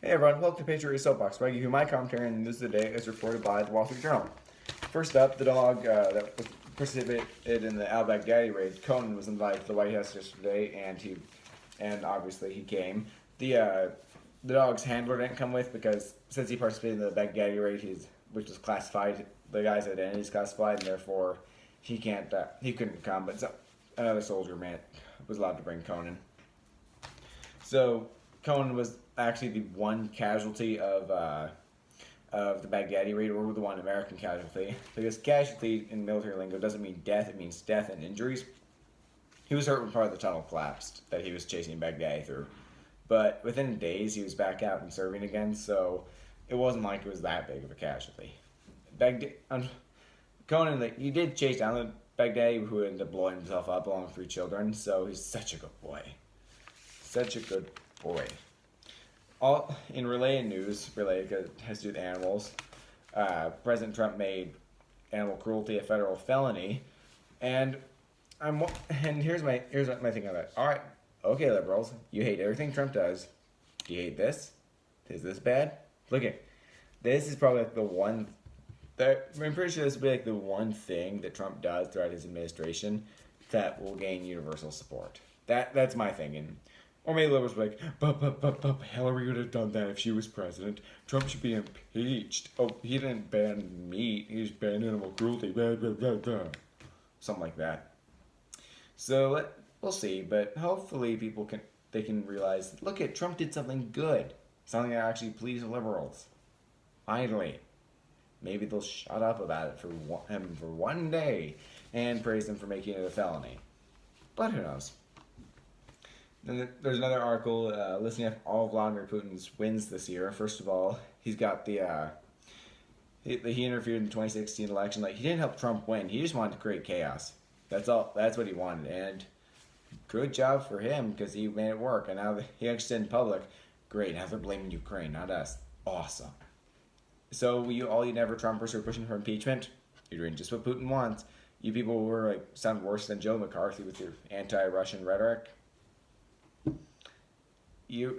Hey everyone, welcome to Patriot Soapbox, where I give you my commentary on the news of the day as reported by the Wall Street Journal. First up, the dog that was participated in the al-Baghdadi raid, Conan, was invited to the White House yesterday, and obviously he came. The dog's handler didn't come with because since he participated in the Baghdadi raid, which was classified, the guy's identity is classified, and therefore he couldn't come. But another soldier man was allowed to bring Conan. So Conan was actually the one casualty of the Baghdadi raid, or the one American casualty. Because casualty in military lingo doesn't mean death; it means death and injuries. He was hurt when part of the tunnel collapsed that he was chasing Baghdadi through, but within days he was back out and serving again. So it wasn't like it was that big of a casualty. Conan, he did chase down the Baghdadi, who ended up blowing himself up along with 3 children. So he's such a good boy. Such a good boy. All in related news, related because it has to do with animals. President Trump made animal cruelty a federal felony, and here's my thing on that. All right, okay, liberals, you hate everything Trump does. Do you hate this? Is this bad? Look at this is probably like the one. I'm pretty sure this will be like the one thing that Trump does throughout his administration that will gain universal support. That's my thinking. Or maybe liberals will be like, but Hillary would have done that if she was president. Trump should be impeached. Oh, he didn't ban meat. He just banned animal cruelty. Blah, blah, blah, blah. Something like that. So we'll see. But hopefully they can realize, look at Trump did something good. Something that actually pleased liberals. Finally. Maybe they'll shut up about it for him for one day and praise him for making it a felony. But who knows? Then there's another article listing up all of Vladimir Putin's wins this year. First of all, he's got he interfered in the 2016 election. Like, he didn't help Trump win. He just wanted to create chaos. That's all. That's what he wanted. And good job for him because he made it work. And now he actually said in public, great. Now they're blaming Ukraine, not us. Awesome. So all you never Trumpers who are pushing for impeachment, you're doing just what Putin wants. You people who were sound worse than Joe McCarthy with your anti-Russian rhetoric. You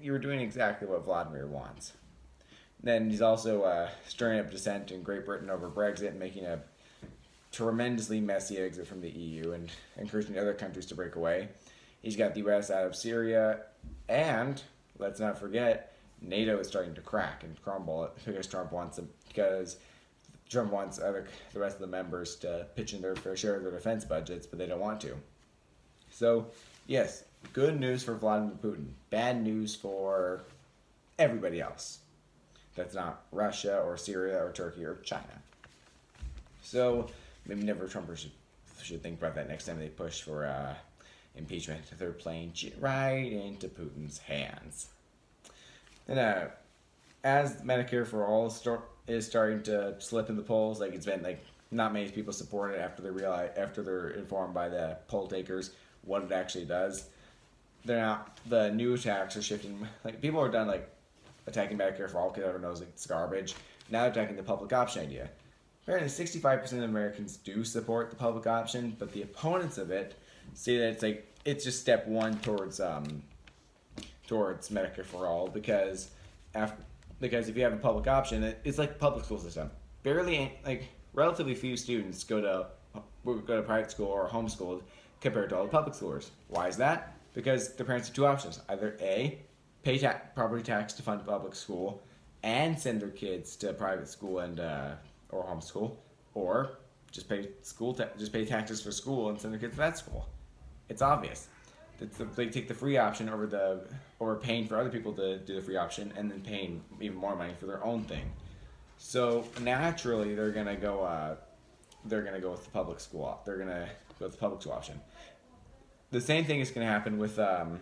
were doing exactly what Vladimir wants. Then he's also stirring up dissent in Great Britain over Brexit, making a tremendously messy exit from the EU and encouraging other countries to break away. He's got the US out of Syria, and let's not forget, NATO is starting to crack and crumble because Trump wants the rest of the members to pitch in their fair share of their defense budgets, but they don't want to. So, yes, good news for Vladimir Putin. Bad news for everybody else. That's not Russia or Syria or Turkey or China. So maybe never Trumpers should think about that next time they push for impeachment. They're playing right into Putin's hands. Then as Medicare for All is starting to slip in the polls, it's been not many people support it after they're informed by the poll takers what it actually does. The new attacks are shifting. People are done attacking Medicare for All because everyone knows it's garbage. Now they're attacking the public option idea. Apparently 65% of Americans do support the public option, but the opponents of it say that it's just step one towards Medicare for All because if you have a public option, it's like the public school system. Relatively few students go to private school or homeschooled compared to all the public schoolers. Why is that? Because the parents have two options: either A, pay property tax to fund public school and send their kids to private school and or homeschool, or just pay taxes for school and send their kids to that school. It's obvious. They take the free option over paying for other people to do the free option and then paying even more money for their own thing. So naturally, they're gonna go with the public school. They're gonna go with the public school option. The same thing is gonna happen with the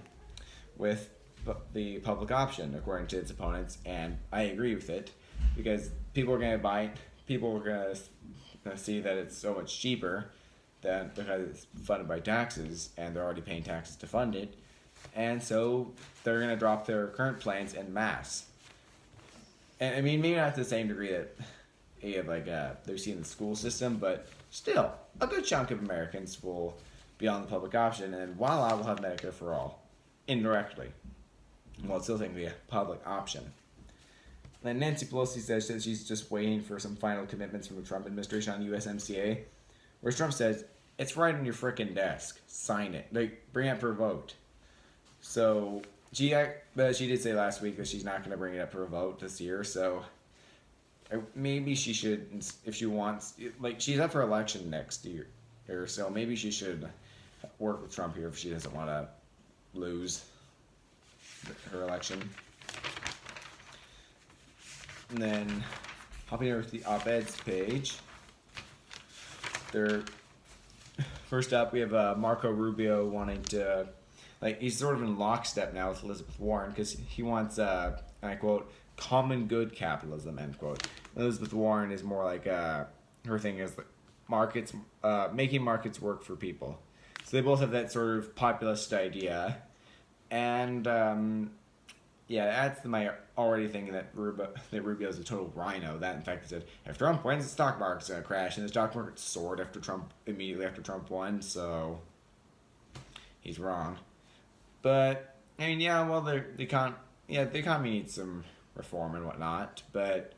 public option, according to its opponents, and I agree with it because people are gonna buy it. People are gonna see that it's so much cheaper because it's funded by taxes and they're already paying taxes to fund it, and so they're going to drop their current plans en masse. And I mean, maybe not to the same degree that they've seen in the school system, but still, a good chunk of Americans will be on the public option, and voila, we'll have Medicare for All indirectly. Well, it's still technically a public option. Then Nancy Pelosi says that she's just waiting for some final commitments from the Trump administration on USMCA, whereas Trump says, it's right on your frickin' desk. Sign it. Like, bring it up for a vote. So, but she did say last week that she's not going to bring it up for a vote this year, so maybe she should, if she wants, like, she's up for election next year, so maybe she should work with Trump here if she doesn't want to lose her election. And then, hopping over to the op-eds page, first up, we have Marco Rubio wanting to, like, he's sort of in lockstep now with Elizabeth Warren because he wants, and I quote, common good capitalism, end quote. Elizabeth Warren is more like, her thing is like markets, making markets work for people. So they both have that sort of populist idea. And, yeah, that's my already thinking that Rubio's a total rhino. That, in fact, he said, if Trump wins, the stock market's going to crash. And the stock market soared immediately after Trump won, so he's wrong. But, I mean, yeah, well, the economy needs some reform and whatnot, but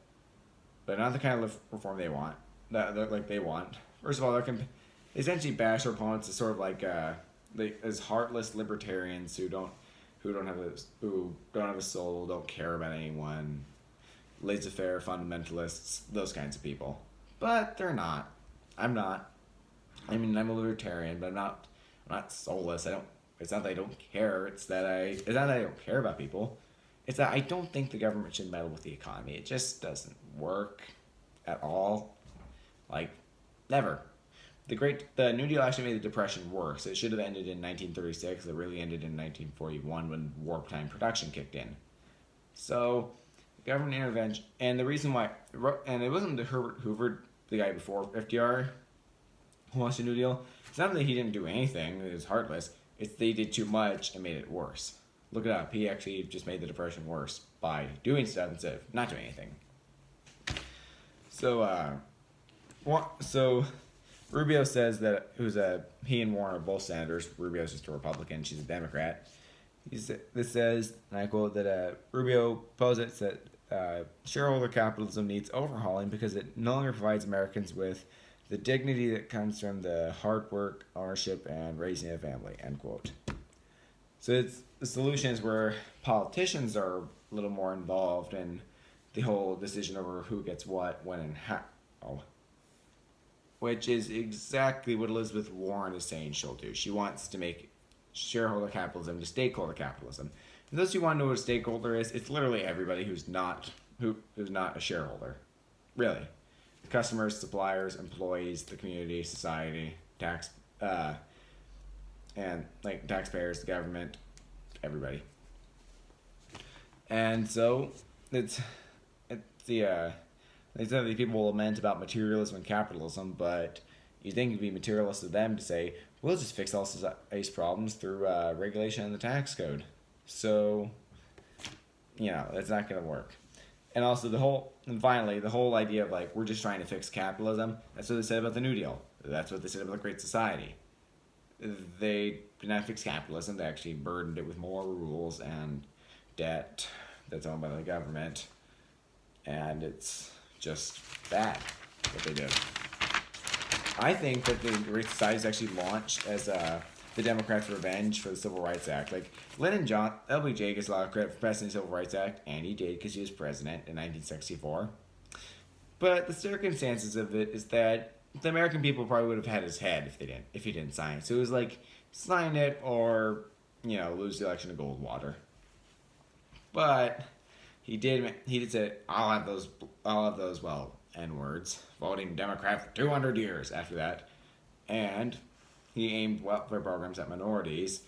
not the kind of reform they want. That they want. First of all, they essentially bash their opponents as sort of like as heartless libertarians who don't have a soul, don't care about anyone, laissez-faire fundamentalists, those kinds of people. But they're not. I'm not. I mean, I'm a libertarian, but I'm not soulless. It's not that I don't care. It's not that I don't care about people. It's that I don't think the government should meddle with the economy. It just doesn't work at all. Like, never. The New Deal actually made the Depression worse. It should have ended in 1936. It really ended in 1941 when wartime production kicked in. So, government intervention, and the reason why, and it wasn't Herbert Hoover, the guy before FDR, who launched the New Deal. It's not that he didn't do anything. It was heartless. It's they did too much and made it worse. Look it up. He actually just made the Depression worse by doing stuff instead of not doing anything. So, Rubio says that he and Warren are both senators. Rubio's just a Republican. She's a Democrat. This says, and I quote, that Rubio posits that shareholder capitalism needs overhauling because it no longer provides Americans with the dignity that comes from the hard work, ownership, and raising a family, end quote. So the solution is where politicians are a little more involved in the whole decision over who gets what, when, and how. Which is exactly what Elizabeth Warren is saying she'll do. She wants to make shareholder capitalism to stakeholder capitalism. And those who want to know what a stakeholder is, it's literally everybody who's not a shareholder. Really. Customers, suppliers, employees, the community, society, and like taxpayers, the government, everybody. And so it's the they said that people will lament about materialism and capitalism, but you think it'd be materialist of them to say, we'll just fix all society's problems through regulation and the tax code. So, that's not going to work. And also finally, the whole idea of like, we're just trying to fix capitalism, that's what they said about the New Deal. That's what they said about the Great Society. They did not fix capitalism, they actually burdened it with more rules and debt that's owned by the government. And it's just bad what they did. I think that the Great Society is actually launched as the Democrats' revenge for the Civil Rights Act. Like, LBJ gets a lot of credit for passing the Civil Rights Act, and he did because he was president in 1964. But the circumstances of it is that the American people probably would have had his head if he didn't sign it. So it was like, sign it or, lose the election to Goldwater. But he did say, I'll have those N-words, voting Democrat for 200 years after that. And he aimed welfare programs at minorities.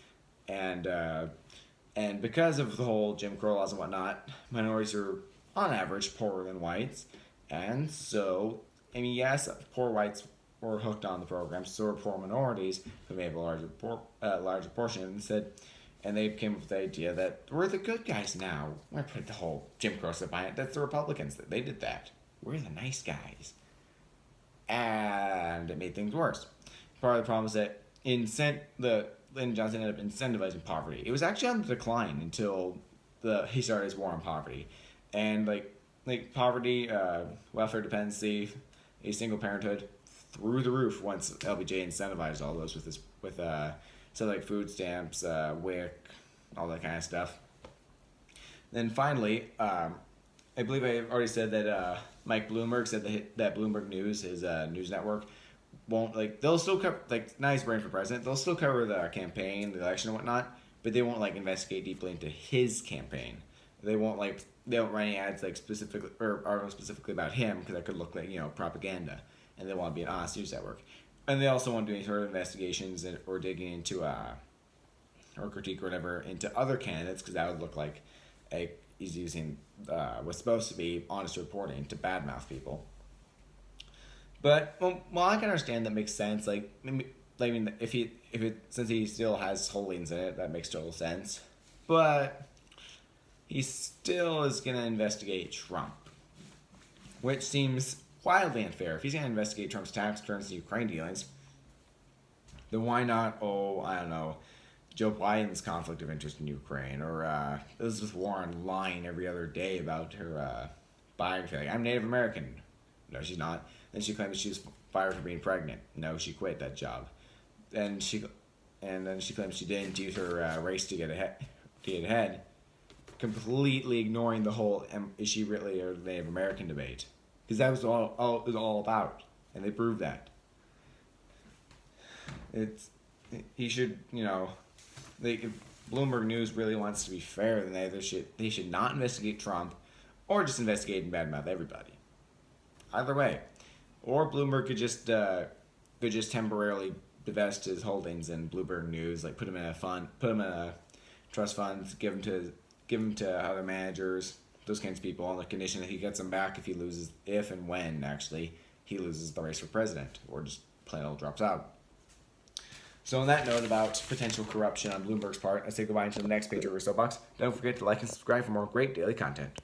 And because of the whole Jim Crow laws and whatnot, minorities are, on average, poorer than whites. And so, yes, poor whites were hooked on the program, so were poor minorities who may have a larger portion. And they came up with the idea that we're the good guys now. We're putting the whole Jim Crow stuff behind it. That's the Republicans. They did that. We're the nice guys. And it made things worse. Part of the problem is that Lyndon Johnson ended up incentivizing poverty. It was actually on the decline until he started his war on poverty, and like poverty, welfare dependency, a single parenthood through the roof once LBJ incentivized all those with so like food stamps, WIC, all that kind of stuff. Then finally, I believe I already said that Mike Bloomberg said that Bloomberg News, his news network, won't they'll still cover nice brain for president. They'll still cover the campaign, the election, and whatnot, but they won't investigate deeply into his campaign. They won't they don't run any ads specifically or articles specifically about him because that could look like propaganda, and they want to be an honest news network. And they also won't do any sort of investigations or digging into or critique or whatever into other candidates because that would look like he's using what's supposed to be honest reporting to badmouth people. But well, I can understand that makes sense. Since he still has holdings in it, that makes total sense. But he still is gonna investigate Trump, which seems wildly unfair. If he's gonna investigate Trump's tax returns and Ukraine dealings, then why not? I don't know, Joe Biden's conflict of interest in Ukraine, or Elizabeth Warren lying every other day about her biography. I'm Native American. No, she's not. Then she claims she was fired for being pregnant. No, she quit that job. And then she claims she didn't use her race to get ahead, completely ignoring the whole is she really a Native American debate, because that was all it was all about, and they proved that. He should if Bloomberg News really wants to be fair, then they should not investigate Trump, or just investigate and badmouth everybody. Either way, or Bloomberg could just temporarily divest his holdings in Bloomberg News, put him in a trust fund, give him to other managers, those kinds of people, on the condition that he gets them back if and when he loses the race for president, or just plain old drops out. So on that note about potential corruption on Bloomberg's part, I say goodbye until the next page of our soapbox. Don't forget to like and subscribe for more great daily content.